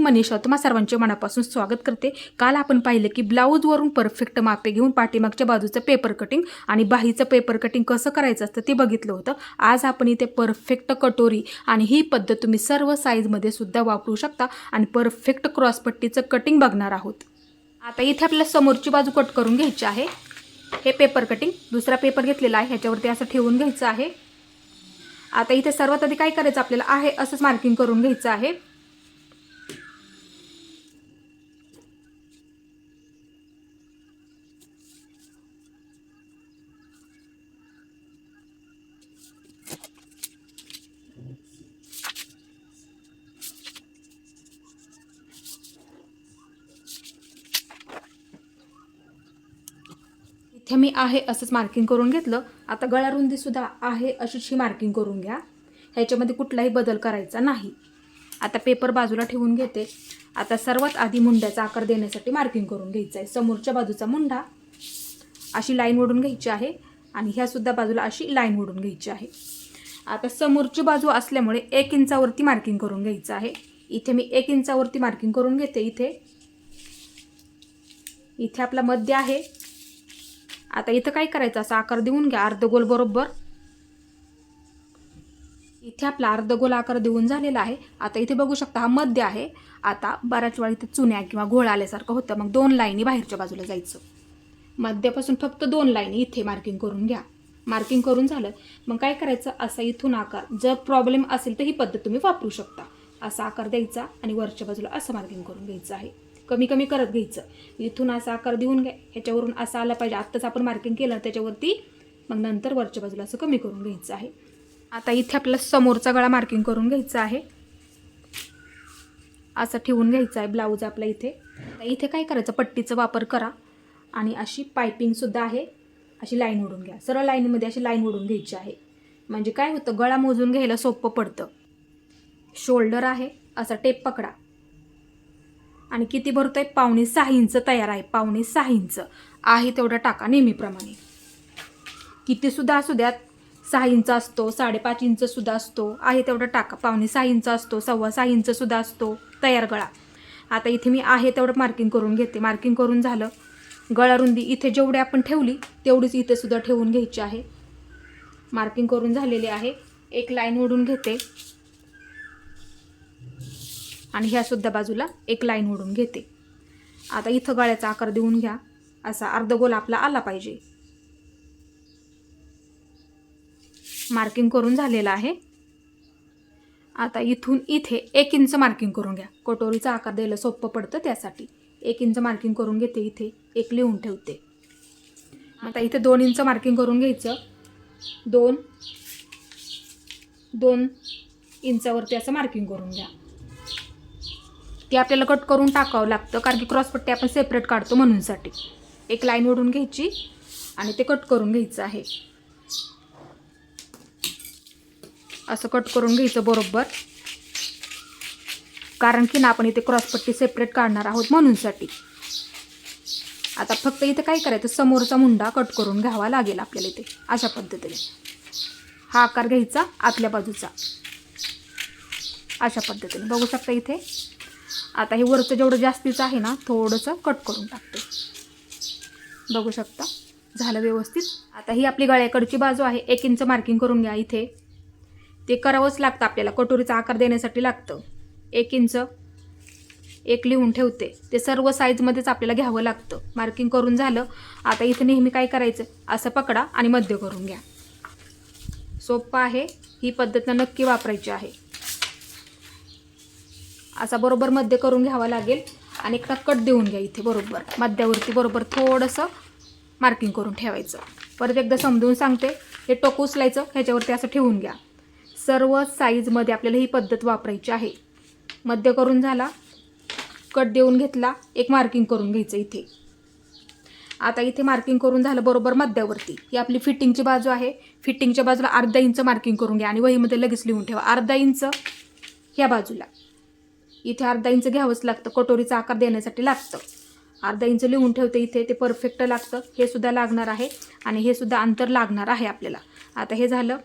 मनीषा, तुम्हा सर्वांचे मनापासून स्वागत करते। काल आपण पाहिले की ब्लाऊजवरून परफेक्ट मापे घेऊन पाठीमागच्या बाजूचं पेपर कटिंग आणि बाहीचं पेपर कटिंग कसं करायचं असतं ते बघितलं होतं। आज आपण इथे परफेक्ट कटोरी आणि ही पद्धत तुम्ही सर्व साईजमध्ये सुद्धा वापरू शकता आणि परफेक्ट क्रॉसपट्टीचं कटिंग बघणार आहोत। आता इथे आपल्याला समोरची बाजू कट करून घ्यायची आहे। हे पेपर कटिंग दुसरा पेपर घेतलेला आहे, ह्याच्यावरती असं ठेवून घ्यायचं आहे। आता इथे सर्वात आधी काय करायचं आपल्याला आहे असंच मार्किंग करून घ्यायचं आहे। इथे मी आहे असंच मार्किंग करून घेतलं। आता गळा रुंदी सुद्धा आहे अशीच ही मार्किंग करून घ्या, ह्याच्यामध्ये कुठलाही बदल करायचा नाही। आता पेपर बाजूला ठेवून घेते। आता सर्वात आधी मुंड्याचा आकार देण्यासाठी मार्किंग करून घ्यायचं आहे। समोरच्या बाजूचा मुंडा अशी लाईन ओढून घ्यायची आहे आणि ह्या सुद्धा बाजूला अशी लाईन ओढून घ्यायची आहे। आता समोरची बाजू असल्यामुळे 1 इंचावरती मार्किंग करून घ्यायचं आहे। इथे मी 1 इंचावरती मार्किंग करून घेते। इथे आपला मध्य आहे। आता इथं काय करायचं असा आकार देऊन घ्या अर्धगोल बरोबर। इथे आपला अर्धगोल आकार देऊन झालेला आहे। आता इथे बघू शकता हा मध्य आहे। आता बऱ्याच वेळा इथे चुन्या किंवा घोळ आल्यासारखं होतं, मग 2 लाईनी बाहेरच्या बाजूला जायचं। मध्यापासून फक्त 2 लाईनी इथे मार्किंग करून घ्या। मार्किंग करून झालं मग काय करायचं असा इथून आकार, जर प्रॉब्लेम असेल तर ही पद्धत तुम्ही वापरू शकता। असा आकार द्यायचा आणि वरच्या बाजूला असं मार्किंग करून घ्यायचं आहे। कमी कमी करत घ्यायचं। इथून असा आकार देऊन घ्या, ह्याच्यावरून असं आला पाहिजे। आत्ताच आपण मार्किंग केलं त्याच्यावरती, मग नंतर वरच्या बाजूला असं कमी करून घ्यायचं आहे। आता इथे आपल्याला समोरचा गळा मार्किंग करून घ्यायचा आहे। असं ठेवून घ्यायचं आहे ब्लाऊज आपला इथे। इथे काय करायचं पट्टीचा वापर करा आणि अशी पायपिंग सुद्धा आहे, अशी लाईन ओढून घ्या। सरळ लाईनमध्ये अशी लाईन ओढून घ्यायची आहे, म्हणजे काय होतं गळा मोजून घ्यायला सोपं पडतं। शोल्डर आहे, असा टेप पकडा आणि किती भरतोय 5.5 इंच तयार आहे। 5.5 इंच आहे तेवढा टाका नेहमीप्रमाणे। किती सुद्धा असू द्यात, 6 इंच असतो, 5.5 इंच सुद्धा असतो, आहे तेवढा टाका। 5.5 इंच असतो, 6.25 इंच सुद्धा असतो तयार गळा। आता इथे मी आहे तेवढं मार्किंग करून घेते। मार्किंग करून झालं, गळा रुंदी इथे जेवढी आपण ठेवली तेवढीच इथे सुद्धा ठेवून घ्यायची आहे। मार्किंग करून झालेली आहे। एक लाईन ओढून घेते आणि ह्या सुद्धा बाजूला एक लाईन ओढून घेते। आता इथं गळ्याचा आकार देऊन घ्या, असा अर्धगोल आपला आला पाहिजे। मार्किंग करून झालेला आहे। आता इथून इथे 1 इंच मार्किंग करून घ्या, कटोरीचा आकार द्यायला सोपं पडतं त्यासाठी। 1 इंच मार्किंग करून घेते, इथे 1 लिहून ठेवते। आता इथे 2 इंच मार्किंग करून घ्यायचं। 2 इंचावरती असं मार्किंग करून घ्या। ते आपल्याला कट करून टाकावं लागतं, कारण की क्रॉसपट्टी आपण सेपरेट काढतो म्हणूनसाठी। एक लाईन ओढून घ्यायची आणि ते कट करून घ्यायचं आहे। असं कट करून घ्यायचं बरोबर, कारण की ना आपण इथे क्रॉसपट्टी सेपरेट काढणार आहोत म्हणूनसाठी। आता फक्त इथे काय करायचं समोरचा मुंडा कट करून घ्यावा लागेल आपल्याला इथे अशा पद्धतीने। हा आकार घ्यायचा आतल्या बाजूचा अशा पद्धतीने बघू शकता इथे। आता हे वरचं जेवढं जास्तीचं आहे ना थोडंसं कट करून टाकते, बघू शकता झालं व्यवस्थित। आता ही आपली गळ्याकडची बाजू आहे, 1 इंच मार्किंग करून घ्या। इथे ते करावंच लागतं आपल्याला, कटोरीचा आकार देण्यासाठी लागतं। 1 इंच 1 लिहून ठेवते, ते सर्व साईजमध्येच आपल्याला घ्यावं लागतं। मार्किंग करून झालं। आता इथे नेहमी काय करायचं असं पकडा आणि मध्य करून घ्या। सोपं आहे, ही पद्धत नक्की वापरायची आहे। असा बरोबर मध्य करून घ्यावा लागेल आणि एक कट देऊन घ्या इथे बरोबर मध्यावरती, बरोबर थोडंसं मार्किंग करून ठेवायचं। परत एकदा समजून सांगते, हे टोक उचलायचं, ह्याच्यावरती असं ठेवून घ्या। सर्व साईजमध्ये आपल्याला ही पद्धत वापरायची आहे। मध्य करून झाला, कट देऊन घेतला, एक मार्किंग करून घ्यायचं इथे। आता इथे मार्किंग करून झालं बरोबर मध्यावरती। ही आपली फिटिंगची बाजू आहे। फिटिंगच्या बाजूला अर्धा इंच मार्किंग करून घ्या आणि वहीमध्ये लगेच लिहून ठेवा अर्धा इंच ह्या बाजूला। इथे अर्धा इंच घ्यावंच लागतं, कटोरीचा आकार देण्यासाठी लागतं। अर्धा इंच लिहून ठेवते इथे, ते परफेक्ट लागतं। हे सुद्धा लागणार आहे आणि हे सुद्धा अंतर लागणार आहे आपल्याला। आता हे झालं,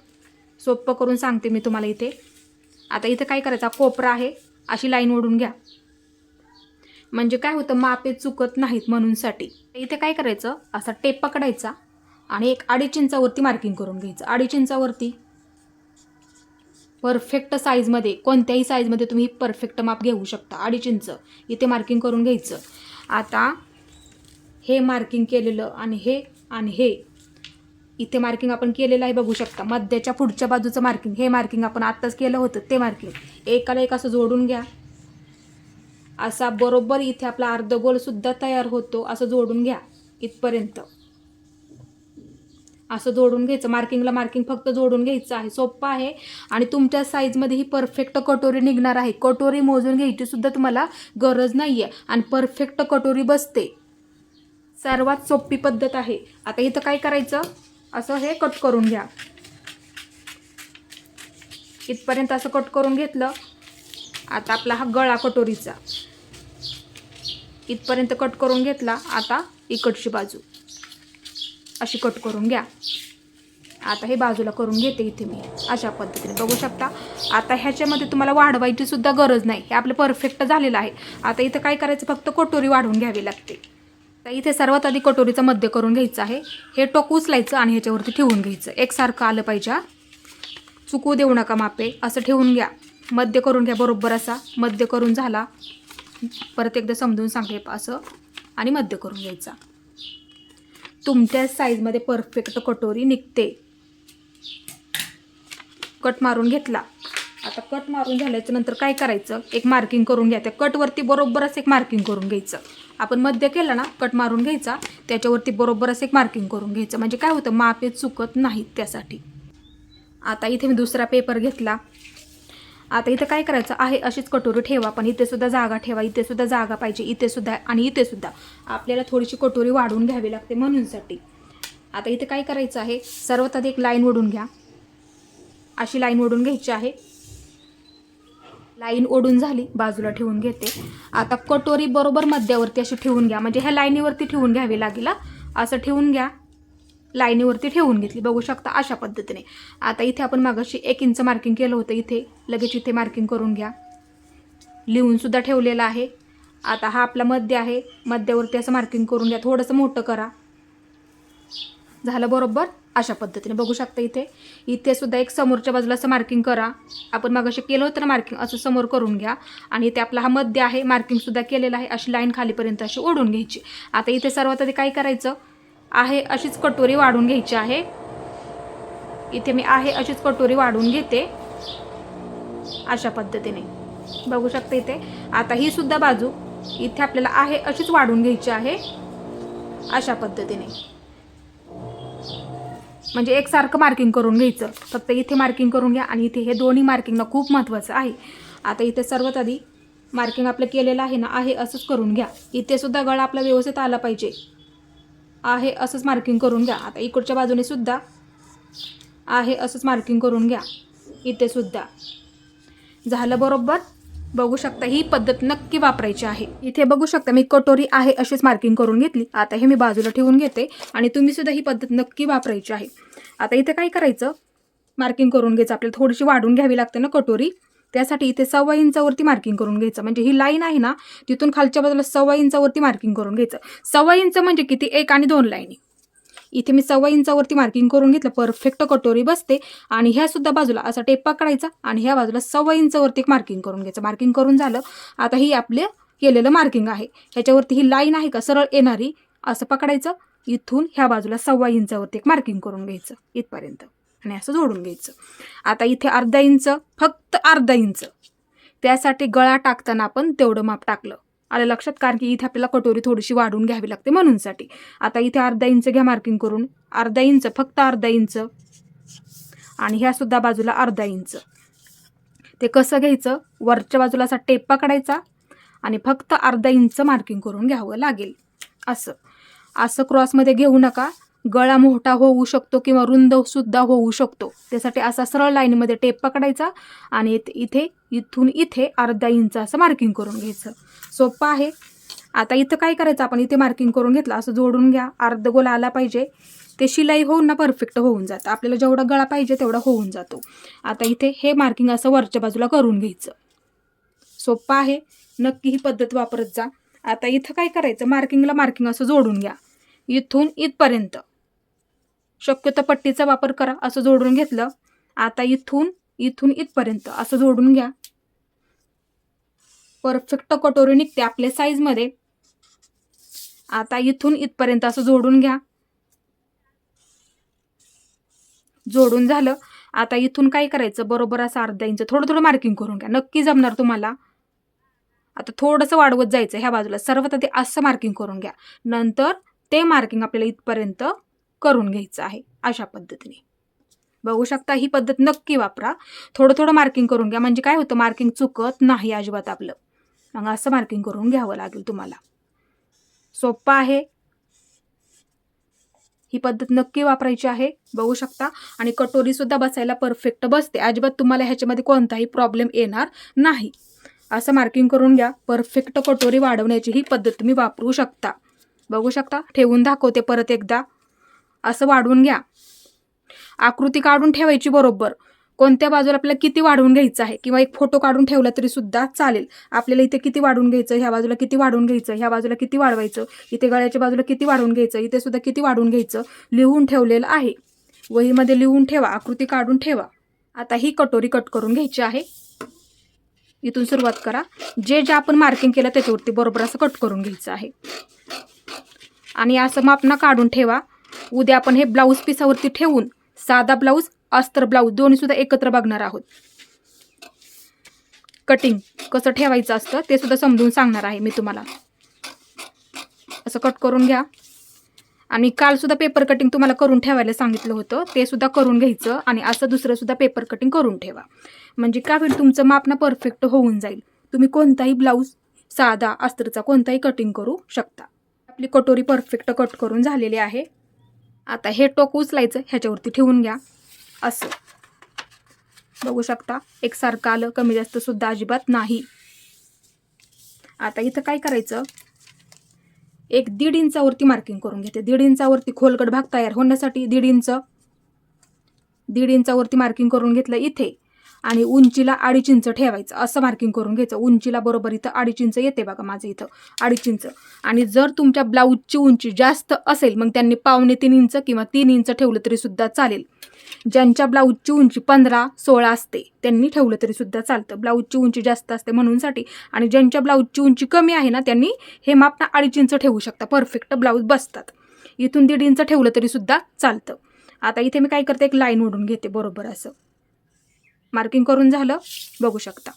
सोपं करून सांगते मी तुम्हाला इथे। आता इथे काय करायचं, कोपरा आहे, अशी लाईन ओढून घ्या। म्हणजे काय होतं, मापे चुकत नाहीत म्हणूनसाठी. इथे काय करायचं, असा टेप पकडायचा आणि एक 2.5 इंचावरती मार्किंग करून घ्यायचं. 2.5 इंचावरती परफेक्ट साईजमध्ये, कोणत्याही साईजमध्ये तुम्ही परफेक्ट माप घेऊ शकता. 2.5 इंच इथे मार्किंग करून घ्यायचं. आता हे मार्किंग केलेलं आणि हे इथे मार्किंग आपण केलेलं आहे बघू शकता. मध्याच्या पुढच्या बाजूचं मार्किंग, हे मार्किंग आपण आत्ताच केलं होतं ते मार्किंग एकाला एक असं जोडून घ्या. असा बरोबर इथे आपला अर्धगोलसुद्धा तयार होतो. असं जोडून घ्या इथपर्यंत. असं जोडून घ्यायचं. मार्किंगला मार्किंग फक्त जोडून घ्यायचं आहे. सोपं आहे आणि तुमच्या साईजमध्ये ही परफेक्ट कटोरी निघणार आहे. कटोरी मोजून घ्यायची सुद्धा तुम्हाला गरज नाही आहे आणि परफेक्ट कटोरी बसते. सर्वात सोपी पद्धत आहे. आता इथं काय करायचं, असं हे कट करून घ्या. इथपर्यंत असं कट करून घेतलं. आता आपला हा गळा कटोरीचा इथपर्यंत कट करून घेतला. आता इकडची बाजू अशी कट करून घ्या. आता हे बाजूला करून घेते इथे मी अशा पद्धतीने बघू शकता. आता ह्याच्यामध्ये तुम्हाला वाढवायची सुद्धा गरज नाही. हे आपलं परफेक्ट झालेलं आहे. आता इथं काय करायचं, फक्त कटोरी वाढवून घ्यावी लागते. तर इथे सर्वात आधी कटोरीचं मध्य करून घ्यायचं आहे. हे टोक उचलायचं आणि ह्याच्यावरती ठेवून घ्यायचं. एकसारखं आलं पाहिजे, चुकू देऊ नका मापे. असं ठेवून घ्या, मध्य करून घ्या बरोबर. असा मध्य करून झाला, परत एकदा समजून सांगते असं, आणि मध्य करून घ्यायचा. तुमच्या साईजमध्ये परफेक्ट कटोरी निघते. कट मारून घेतला. आता कट मारून झाल्याच्या नंतर काय करायचं, एक मार्किंग करून घ्या. त्या कटवरती बरोबरच एक मार्किंग करून घ्यायचं. आपण मध्य केलं ना, कट मारून घ्यायचा, त्याच्यावरती बरोबरच एक मार्किंग करून घ्यायचं. म्हणजे काय होतं, मापे चुकत नाहीत त्यासाठी. आता इथे मी दुसरा पेपर घेतला. आता इथं काय करायचं आहे, अशीच कटोरी ठेवा, पण इथे सुद्धा जागा ठेवा. इथे सुद्धा जागा पाहिजे, इथे सुद्धा आणि इथे सुद्धा. आपल्याला थोडीशी कटोरी वाढवून घ्यावी लागते म्हणूनसाठी. आता इथे काय करायचं आहे, सर्वात आधी एक लाईन ओढून घ्या. अशी लाईन ओढून घ्यायची आहे. लाईन ओढून झाली, बाजूला ठेवून घेते. आता कटोरी बरोबर मध्यावरती अशी ठेवून घ्या. म्हणजे ह्या लाईनीवरती ठेवून घ्यावी लागेल. असं ठेवून घ्या. लाईनीवरती ठेवून घेतली बघू शकता अशा पद्धतीने. आता इथे आपण मागाशी 1 इंच मार्किंग केलं होतं. इथे लगेच इथे मार्किंग करून घ्या. लिहून सुद्धा ठेवलेलं आहे. आता हा आपला मध्य आहे. मध्यावरती असं मार्किंग करून घ्या. थोडंसं मोठं करा. झालं बरोबर अशा पद्धतीने बघू शकता. इथे सुद्धा एक समोरच्या बाजूला असं मार्किंग करा. आपण मागाशी केलं होतं ना मार्किंग, असं समोर करून घ्या. आणि इथे आपला हा मध्य आहे, मार्किंग सुद्धा केलेलं आहे. अशी लाईन खालीपर्यंत अशी ओढून घ्यायची. आता इथे सर्वात आधी काय करायचं आहे, अशीच कटोरी वाढून घ्यायची आहे. इथे मी आहे अशीच कटोरी वाढून घेते अशा पद्धतीने बघू शकता इथे. आता ही सुद्धा बाजू इथे आपल्याला आहे अशीच वाढून घ्यायची आहे अशा पद्धतीने. म्हणजे एकसारखं मार्किंग करून घ्यायचं. फक्त इथे मार्किंग करून घ्या आणि इथे, हे दोन्ही मार्किंग ना खूप महत्त्वाचं आहे. आता इथे सर्वात आधी मार्किंग आपलं केलेलं आहे ना, आहे असंच करून घ्या. इथे सुद्धा गळा आपला व्यवस्थित आला पाहिजे. आहे असंच मार्किंग करून घ्या. आता इकडच्या बाजूने सुद्धा आहे असंच मार्किंग करून घ्या. इथे सुद्धा झालं बरोबर बघू शकता. ही पद्धत नक्की वापरायची आहे. इथे बघू शकता मी कटोरी आहे अशीच मार्किंग करून घेतली. आता हे मी बाजूला ठेवून घेते आणि तुम्ही सुद्धा ही पद्धत नक्की वापरायची आहे. आता इथे काय करायचं, मार्किंग करून घ्यायचं. आपल्याला थोडीशी वाढून घ्यावी लागते ना कटोरी, त्यासाठी इथे 1.25 इंचावरती मार्किंग करून घ्यायचं. म्हणजे ही लाईन आहे ना, तिथून खालच्या बाजूला 1.25 इंचावरती मार्किंग करून घ्यायचं. 1.25 इंच म्हणजे किती, 1 आणि 2 लाईनी. इथे मी 1.25 इंचावरती मार्किंग करून घेतलं. परफेक्ट कटोरी बसते. आणि ह्या सुद्धा बाजूला असा टेप पकडायचा आणि ह्या बाजूला 1.25 इंचावरती एक मार्किंग करून घ्यायचं. मार्किंग करून झालं. आता ही आपले केलेलं मार्किंग आहे. ह्याच्यावरती ही लाईन आहे का सरळ येणारी, असं पकडायचं. इथून ह्या बाजूला 1.25 इंचावरती एक मार्किंग करून घ्यायचं इथपर्यंत आणि असं जोडून घ्यायचं. आता इथे 1/2 इंच, फक्त 1/2 इंच. त्यासाठी गळा टाकताना आपण तेवढं माप टाकलं. आलं लक्षात, कारण की इथे आपल्याला कटोरी थोडीशी वाढून घ्यावी लागते म्हणूनसाठी. आता इथे 1/2 इंच घ्या मार्किंग करून. 1/2 इंच, फक्त 1/2 इंच. आणि ह्या सुद्धा बाजूला 1/2 इंच. ते कसं घ्यायचं, वरच्या बाजूला असा टेप पकडायचा आणि फक्त 1/2 इंच मार्किंग करून घ्यावं लागेल. असं क्रॉसमध्ये घेऊ नका. गळा मोठा होऊ शकतो किंवा रुंद सुद्धा होऊ शकतो. त्यासाठी असा सरळ लाईनमध्ये टेप पकडायचा आणि इथून इथे 1/2 इंच असं मार्किंग करून घ्यायचं. सोपं आहे. आता इथं काय करायचं, आपण इथे मार्किंग करून घेतलं, असं जोडून घ्या. अर्धगोल आला पाहिजे. ते शिलाई होऊन ना परफेक्ट होऊन जातं. आपल्याला जेवढा गळा पाहिजे तेवढा होऊन जातो. आता इथे हे मार्किंग असं वरच्या बाजूला करून घ्यायचं. सोपं आहे. नक्की ही पद्धत वापरत जा. आता इथं काय करायचं, मार्किंगला मार्किंग असं जोडून घ्या, इथून इथपर्यंत. शक्यतो पट्टीचा वापर करा. असं जोडून घेतलं. आता इथून इथपर्यंत असं जोडून घ्या. परफेक्ट कटोरी निघते आपल्या साईजमध्ये. आता इथून इथपर्यंत असं जोडून घ्या. जोडून झालं. आता इथून काय करायचं, बरोबर असं अर्धा इंच थोडं थोडं मार्किंग करून घ्या. नक्की जमणार तुम्हाला. आता थोडंसं वाढवत जायचं ह्या बाजूला. सर्वात आधी असं मार्किंग करून घ्या. नंतर ते मार्किंग आपल्याला इथपर्यंत करून घ्यायचं आहे. अशा पद्धतीने बघू शकता. ही पद्धत नक्की वापरा. थोडं थोडं मार्किंग करून घ्या. म्हणजे काय होतं, मार्किंग चुकत नाही अजिबात आपलं. मग असं मार्किंग करून घ्यावं लागेल तुम्हाला. सोपं आहे. ही पद्धत नक्की वापरायची आहे. बघू शकता. आणि कटोरी सुद्धा बसायला परफेक्ट बसते. अजिबात तुम्हाला ह्याच्यामध्ये कोणताही प्रॉब्लेम येणार नाही. असं मार्किंग करून घ्या. परफेक्ट कटोरी वाढवण्याची ही पद्धत तुम्ही वापरू शकता. बघू शकता. ठेवून दाखवते परत एकदा. असं वाढवून घ्या. आकृती काढून ठेवायची बरोबर. कोणत्या बाजूला आपल्याला किती वाढवून घ्यायचं आहे, किंवा एक फोटो काढून ठेवला तरी सुद्धा चालेल. आपल्याला इथे किती वाढवून घ्यायचं, ह्या बाजूला किती वाढवून घ्यायचं, ह्या बाजूला किती वाढवायचं, इथे गळ्याच्या बाजूला किती वाढवून घ्यायचं, इथे सुद्धा किती वाढवून घ्यायचं लिहून ठेवलेलं आहे. वहीमध्ये लिहून ठेवा. आकृती काढून ठेवा. आता ही कटोरी कट करून घ्यायची आहे. इथून सुरुवात करा. जे आपण मार्किंग केलं त्याच्यावरती बरोबर असं कट करून घ्यायचं आहे. आणि असं मापना काढून ठेवा. उद्या आपण हे ब्लाऊज पिसावरती ठेवून साधा ब्लाऊज, अस्तर ब्लाऊज दोन्ही सुद्धा एकत्र बघणार आहोत. कटिंग कसं ठेवायचं असतं ते सुद्धा समजून सांगणार आहे मी तुम्हाला. असं कट करून घ्या. आणि काल सुद्धा पेपर कटिंग तुम्हाला करून ठेवायला सांगितलं होतं, ते सुद्धा करून घ्यायचं. आणि असं दुसरं सुद्धा पेपर कटिंग करून ठेवा. म्हणजे काय होईल, तुमचं माप ना परफेक्ट होऊन जाईल. तुम्ही कोणताही ब्लाऊज, साधा अस्तरचा कोणताही कटिंग करू शकता. आपली कटोरी परफेक्ट कट करून झालेली आहे. आता हे टोक उचलायचं, ह्याच्यावरती ठेवून घ्या. असं बघू शकता. एकसारखं आलं. कमी जास्त सुद्धा अजिबात नाही. आता इथं काय करायचं, एक 1.5 इंचावरती मार्किंग करून घेते. 1.5 इंचावरती खोलगट भाग तयार होण्यासाठी 1.5 इंचावरती मार्किंग करून घेतलं इथे. आणि उंचीला 2.5 इंच ठेवायचं. असं मार्किंग करून घ्यायचं. उंचीला बरोबर इथं 2.5 इंच येते बघा, माझं इथं 2.5 इंच. आणि जर तुमच्या ब्लाऊजची उंची जास्त असेल, मग त्यांनी 2.25 इंच किंवा 3 इंच ठेवलं तरी सुद्धा चालेल. ज्यांच्या ब्लाऊजची उंची 15-16 असते त्यांनी ठेवलं तरी सुद्धा चालतं. ब्लाऊजची उंची जास्त असते म्हणूनसाठी. आणि ज्यांच्या ब्लाऊजची उंची कमी आहे ना, त्यांनी हे माप 2.5 इंच ठेवू शकता. परफेक्ट ब्लाऊज बसतात. इथून 1.5 इंच ठेवलं तरी सुद्धा चालतं. आता इथे मी काय करते, एक लाईन ओढून घेते. बरोबर असं मार्किंग करून झालं. बघू शकता.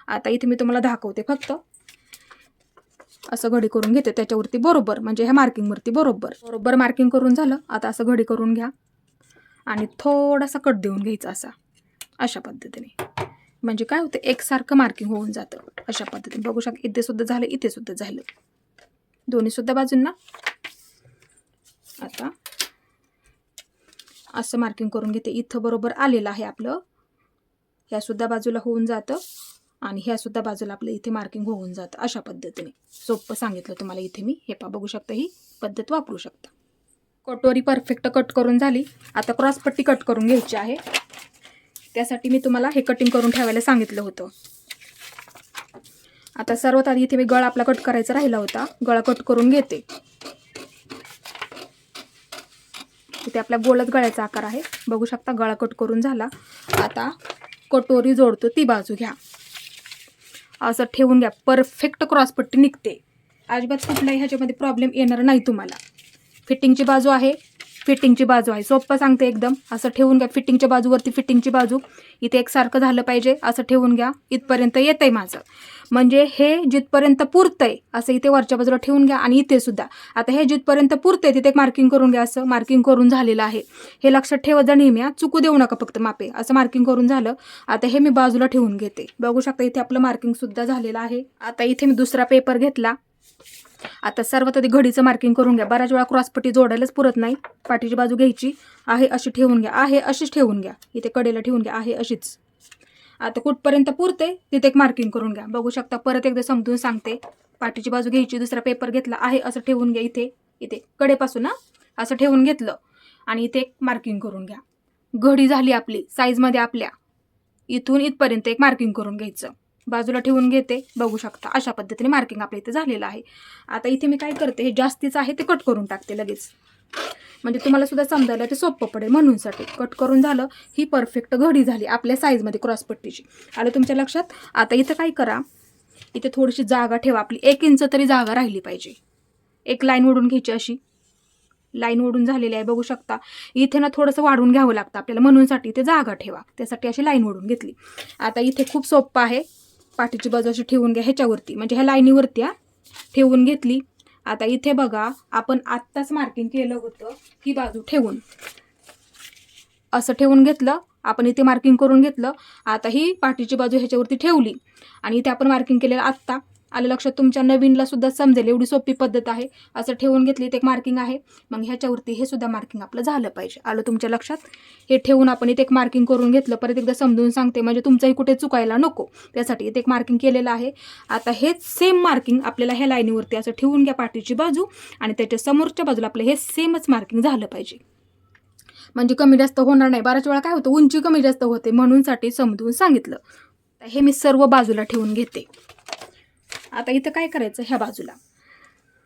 आता इथे मी तुम्हाला दाखवते. फक्त असं घडी करून घेते त्याच्यावरती बरोबर, म्हणजे ह्या मार्किंगवरती बरोबर मार्किंग करून झालं. आता असं घडी करून घ्या. आणि थोडासा कट देऊन घ्यायचा असा. अशा पद्धतीने म्हणजे काय होतं, एकसारखं मार्किंग होऊन जातं. अशा पद्धतीने बघू शकता. इथे सुद्धा झालं, इथे सुद्धा झालं, दोन्ही सुद्धा बाजूंना. आता असं मार्किंग करून घेते. इथं बरोबर आलेलं आहे आपलं. ह्या सुद्धा बाजूला होऊन जातं आणि ह्या सुद्धा बाजूला आपलं इथे मार्किंग होऊन जातं. अशा पद्धतीने सोपं सांगितलं तुम्हाला इथे मी. हे पहा, बघू शकता. ही पद्धत वापरू शकता. कटोरी परफेक्ट कट करून झाली. आता क्रॉसपट्टी कट करून घ्यायची आहे. त्यासाठी मी तुम्हाला हे कटिंग करून ठेवायला सांगितलं होतं. आता सर्वात आधी इथे मी गळा आपला कट करायचा राहिला होता. गळा कट करून घेते. इथे आपल्या गोलच गळ्याचा आकार आहे. बघू शकता. गळा कट करून झाला. आता कटोरी जोडतो ती बाजू घ्या. असं ठेवून घ्या. परफेक्ट क्रॉसपट्टी निघते. अजिबात कुठलाही ह्याच्यामध्ये प्रॉब्लेम येणार नाही तुम्हाला. फिटिंगची बाजू आहे. सोपं सांगते एकदम. असं ठेवून घ्या. फिटिंगच्या बाजूवरती फिटिंगची बाजू. इथे एकसारखं झालं पाहिजे. असं ठेवून घ्या. इथपर्यंत येतंय माझं, म्हणजे हे जिथपर्यंत पुरतंय असं इथे वरच्या बाजूला ठेवून घ्या. आणि इथे सुद्धा आता हे जिथपर्यंत पुरतंय तिथे एक मार्किंग करून घ्या. असं मार्किंग करून झालेलं आहे. हे लक्षात ठेवत जा नेहमी. चुकू देऊ नका फक्त मापे. असं मार्किंग करून झालं. आता हे मी बाजूला ठेवून घेते. बघू शकता. इथे आपलं मार्किंग सुद्धा झालेलं आहे. आता इथे मी दुसरा पेपर घेतला. आता सर्वात आधी घडीचं मार्किंग करून घ्या. बऱ्याच वेळा क्रॉसपट्टी जोडायलाच पुरत नाही. पाठीची बाजू घ्यायची आहे अशी ठेवून घ्या. आहे अशीच ठेवून घ्या. इथे कडेला ठेवून घ्या. आहे अशीच. आता कुठपर्यंत पुरते तिथे एक मार्किंग करून घ्या. बघू शकता. परत एकदा समजून सांगते. पाठीची बाजू घ्यायची. दुसरा पेपर घेतला. आहे असं ठेवून घ्या. इथे कडेपासून असं ठेवून घेतलं. आणि इथे एक मार्किंग करून घ्या. घडी झाली आपली साईजमध्ये आपल्या. इथून इथपर्यंत एक मार्किंग करून घ्यायचं. बाजूला ठेवून घेते. बघू शकता अशा पद्धतीने मार्किंग आपल्या इथे झालेलं आहे. आता इथे मी काय करते, हे जास्तीचं आहे ते कट करून टाकते लगेच, म्हणजे तुम्हाला सुद्धा समजायला ते सोपं पडेल म्हणूनसाठी. कट करून झालं. ही परफेक्ट घडी झाली आपल्या साईजमध्ये क्रॉसपट्टीची. आलं तुमच्या लक्षात. आता इथं काय करा, इथे थोडीशी जागा ठेवा. आपली 1 इंच तरी जागा राहिली पाहिजे. एक लाईन ओढून घ्यायची, अशी लाईन ओढून झालेली आहे बघू शकता. इथे ना थोडंसं वाढून घ्यावं लागतं आपल्याला, म्हणूनसाठी इथे जागा ठेवा. त्यासाठी अशी लाईन ओढून घेतली. आता इथे खूप सोपं आहे. पाठीची बाजू अशी ठेवून घ्या ह्याच्यावरती, म्हणजे ह्या लाईनीवरती ठेवून घेतली. आता इथे बघा, आपण आत्ताच मार्किंग केलं होतं, ही बाजू ठेवून असं ठेवून घेतलं. आपण इथे मार्किंग करून घेतलं. आता ही पाठीची बाजू ह्याच्यावरती ठेवली आणि इथे आपण मार्किंग केलेलं आत्ता आलं लक्षात. तुमच्या नवीनला सुद्धा समजेल, एवढी सोपी पद्धत आहे. असं ठेवून घेतली, इथे एक मार्किंग आहे. मग ह्याच्यावरती हे सुद्धा मार्किंग आपलं झालं पाहिजे. आलं तुमच्या लक्षात. हे ठेवून आपण इथे एक मार्किंग करून घेतलं. परत एकदा समजून सांगते, म्हणजे तुमचंही कुठे चुकायला नको, त्यासाठी इथे एक मार्किंग केलेलं आहे. आता हेच सेम मार्किंग आपल्याला ह्या लाईनीवरती असं ठेवून घ्या पाठीची बाजू, आणि त्याच्या समोरच्या बाजूला आपलं हे सेमच मार्किंग झालं पाहिजे, म्हणजे कमी जास्त होणार नाही. बऱ्याच वेळा काय होतं, उंची कमी जास्त होते, म्हणूनसाठी समजून सांगितलं. हे मी सर्व बाजूला ठेवून घेते. आता इथं काय करायचं, ह्या बाजूला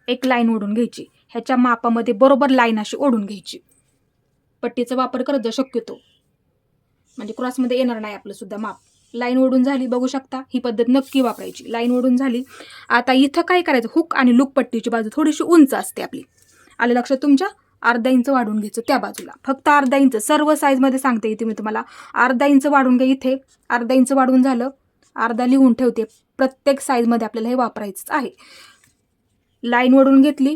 एक लाईन ओढून घ्यायची. ह्याच्या मापामध्ये बरोबर लाईन अशी ओढून घ्यायची. पट्टीचा वापर करत जा शक्यतो, म्हणजे क्रॉसमध्ये येणार नाही आपलं सुद्धा माप. लाईन ओढून झाली बघू शकता. ही पद्धत नक्की वापरायची. लाईन ओढून झाली. आता इथं काय करायचं, हुक आणि लूक पट्टीची बाजू थोडीशी उंच असते आपली. आलं लक्षात तुमच्या. अर्धा इंच वाढून घ्यायचं त्या बाजूला, फक्त अर्धा इंच. सर्व साईजमध्ये सांगते इथे मी तुम्हाला. अर्धा इंच वाढून घ्या. इथे अर्धा इंच वाढून झालं. अर्धा लिहून ठेवते. प्रत्येक साईजमध्ये आपल्याला हे वापरायचं आहे. लाईन ओढून घेतली.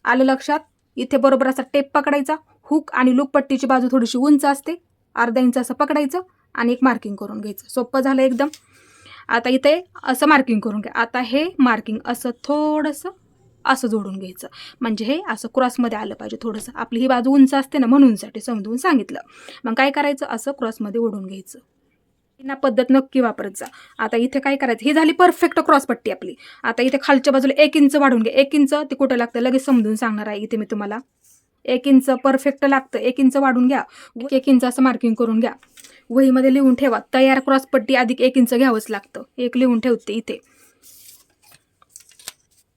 आलं लक्षात. इथे बरोबर असा टेप पकडायचा. हुक आणि लूक पट्टीची बाजू थोडीशी उंच असते. अर्धा इंच असं पकडायचं आणि एक मार्किंग करून घ्यायचं. सोपं झालं एकदम. आता इथे असं मार्किंग करून घ्या. आता हे मार्किंग असं थोडंसं असं जोडून घ्यायचं, म्हणजे हे असं क्रॉसमध्ये आलं पाहिजे थोडंसं. आपली ही बाजू उंच असते ना, म्हणूनसाठी समजून सांगितलं. मग काय करायचं, असं क्रॉसमध्ये ओढून घ्यायचं. ना पद्धत नक्की वापरत जा. आता इथे काय करायचं, ही झाली परफेक्ट क्रॉसपट्टी आपली. आता इथे खालच्या बाजूला 1 इंच वाढून घ्या. 1 इंच ते कुठं लागतं लगेच समजून सांगणार आहे इथे मी तुम्हाला. 1 इंच परफेक्ट लागतं. 1 इंच वाढून घ्या. 1 इंच असं मार्किंग करून घ्या. वहीमध्ये लिहून ठेवा, तयार क्रॉसपट्टी अधिक 1 इंच घ्यावंच लागतं. एक लिहून ठेवते. इथे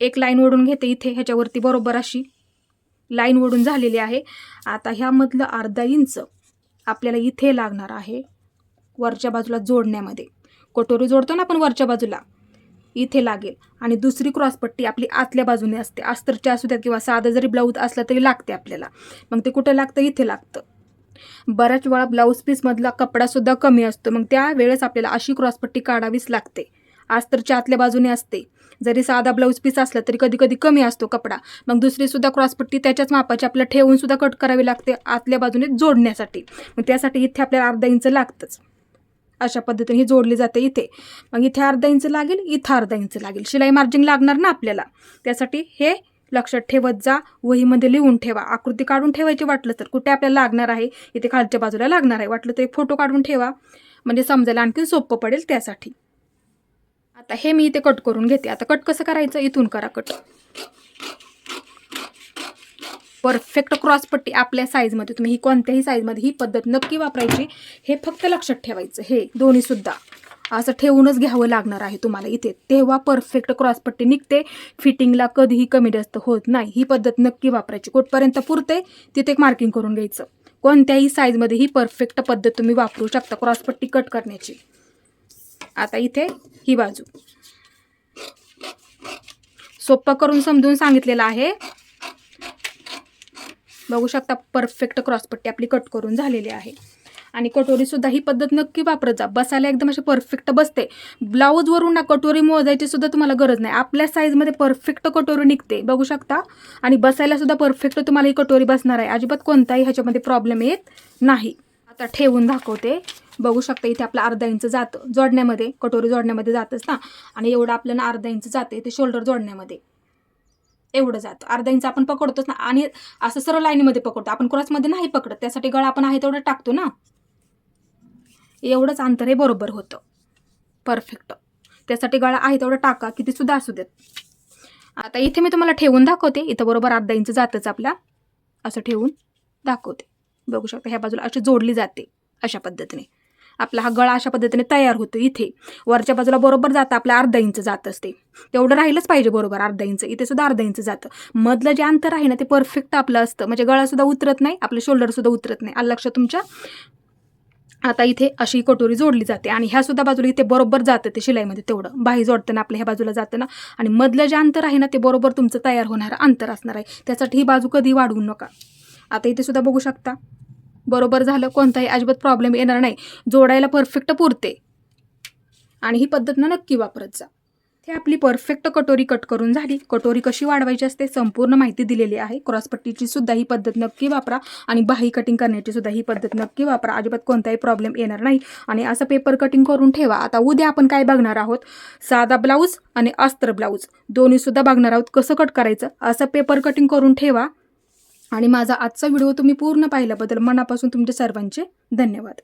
एक लाईन ओढून घेते. इथे ह्याच्यावरती बरोबर अशी लाईन ओढून झालेली आहे. आता ह्यामधलं अर्धा इंच आपल्याला इथे लागणार आहे वरच्या बाजूला जोडण्यामध्ये. कटोरी जोडतो ना आपण वरच्या बाजूला, इथे लागेल. आणि दुसरी क्रॉसपट्टी आपली आतल्या बाजूने असते. अस्तरच्या असू द्यात किंवा साधं जरी ब्लाऊज असला तरी लागते आपल्याला. मग ते कुठे लागतं, इथे लागतं. बऱ्याच वेळा ब्लाऊज पीसमधला कपडासुद्धा कमी असतो, मग त्यावेळेस आपल्याला अशी क्रॉसपट्टी काढावीच लागते. अस्तरच्या आतल्या बाजूने असते. जरी साधा ब्लाऊज पीस असला तरी कधी कधी कमी असतो कपडा, मग दुसरी सुद्धा क्रॉसपट्टी त्याच्याच मापाची आपल्याला ठेवून सुद्धा कट करावी लागते आतल्या बाजूने जोडण्यासाठी. मग त्यासाठी इथे आपल्याला अर्धा इंच लागतंच. अशा पद्धतीने ही जोडली जाते इथे. मग इथे अर्धा इंच लागेल, इथं अर्धा इंच लागेल. शिलाई मार्जिन लागणार ना आपल्याला, त्यासाठी हे लक्षात ठेवत जा. वहीमध्ये लिहून ठेवा. आकृती काढून ठेवायची वाटलं तर, कुठे आपल्याला लागणार आहे, इथे खालच्या बाजूला लागणार आहे. वाटलं तर एक फोटो काढून ठेवा, म्हणजे समजायला आणखी सोपं पडेल त्यासाठी. आता हे मी इथे कट करून घेते. आता कट कसं करायचं, इथून करा कट. परफेक्ट क्रॉसपट्टी आपल्या साईजमध्ये, तुम्ही ही कोणत्याही साईजमध्ये ही पद्धत नक्की वापरायची. हे फक्त लक्षात ठेवायचं, हे दोन्ही सुद्धा असं ठेवूनच घ्यावं लागणार आहे तुम्हाला इथे, तेव्हा परफेक्ट क्रॉसपट्टी निघते. फिटिंगला कधीही कमी जास्त होत नाही. ही पद्धत नक्की वापरायची. कुठपर्यंत पुरते तिथे एक मार्किंग करून घ्यायचं. कोणत्याही साईजमध्ये ही परफेक्ट पद्धत तुम्ही वापरू शकता क्रॉसपट्टी कट करण्याची. आता इथे ही बाजू सोपं करून समजून सांगितलेलं आहे. बघू शकता परफेक्ट क्रॉसपट्टी आपली कट करून झालेली आहे. आणि कटोरी सुद्धा ही पद्धत नक्की वापरत जा. बसायला एकदम अशी परफेक्ट बसते. ब्लाऊजवरून ना कटोरी मोजायची सुद्धा तुम्हाला गरज नाही. आपल्या साईजमध्ये परफेक्ट कटोरी निघते बघू शकता. आणि बसायला सुद्धा परफेक्ट तुम्हाला ही कटोरी बसणार आहे. अजिबात कोणताही ह्याच्यामध्ये प्रॉब्लेम येत नाही. आता ठेवून दाखवते. बघू शकता इथे आपलं अर्धा इंच जातं जोडण्यामध्ये, कटोरी जोडण्यामध्ये जातच ना. आणि एवढं आपल्याला अर्धा इंच जाते ते शोल्डर जोडण्यामध्ये, एवढं जातं. अर्धा इंच आपण पकडतोच ना. आणि असं सरळ लाईनीमध्ये पकडतो आपण, क्रॉसमध्ये नाही पकडत. त्यासाठी गळा आपण आहे तेवढं टाकतो ना. एवढंच अंतर हे बरोबर होतं परफेक्ट. त्यासाठी गळा आहे तेवढं टाका, किती सुद्धा असू देत. आता इथे मी तुम्हाला ठेवून दाखवते. इथं बरोबर अर्धा इंच जातच आपल्या, असं ठेवून दाखवते. बघू शकता ह्या बाजूला अशी जोडली जाते अशा पद्धतीने. आपला हा गळा अशा पद्धतीने तयार होतो. इथे वरच्या बाजूला बरोबर जातं आपलं अर्धा इंच जात असते, तेवढं राहिलंच पाहिजे बरोबर अर्धा इंच. इथे सुद्धा अर्धा इंच जातं. मधलं जे अंतर आहे ना ते परफेक्ट आपलं असतं, म्हणजे गळासुद्धा उतरत नाही, आपलं शोल्डरसुद्धा उतरत नाही. आलं लक्षात तुमच्या? आता इथे अशी कटोरी जोडली जाते आणि ह्या सुद्धा बाजूला इथे बरोबर जातं ते शिलाईमध्ये, तेवढं बाही जोडताना आपल्या ह्या बाजूला जातं ना, आणि मधलं जे अंतर आहे ना ते बरोबर तुमचं तयार होणारं अंतर असणार आहे. त्यासाठी ही बाजू कधी वाढवू नका. आता इथे सुद्धा बघू शकता बरोबर झालं, कोणताही अजिबात प्रॉब्लेम येणार नाही, जोडायला परफेक्ट पुरते. आणि ही पद्धत ना नक्की वापरत जा. हे आपली परफेक्ट कटोरी कट करून झाली. कटोरी कशी वाढवायची असते संपूर्ण माहिती दिलेली आहे. क्रॉसपट्टीची सुद्धा ही पद्धत नक्की वापरा आणि बाही कटिंग करण्याची सुद्धा ही पद्धत नक्की वापरा. अजिबात कोणताही प्रॉब्लेम येणार नाही. आणि असं पेपर कटिंग करून ठेवा. आता उद्या आपण काय बघणार आहोत, साधा ब्लाऊज आणि अस्तर ब्लाऊज दोन्ही सुद्धा बघणार आहोत, कसं कट करायचं. असं पेपर कटिंग करून ठेवा. आणि माझा आजचा व्हिडिओ तुम्ही पूर्ण पाहिल्याबद्दल मनापासून तुमचे सर्वांचे धन्यवाद.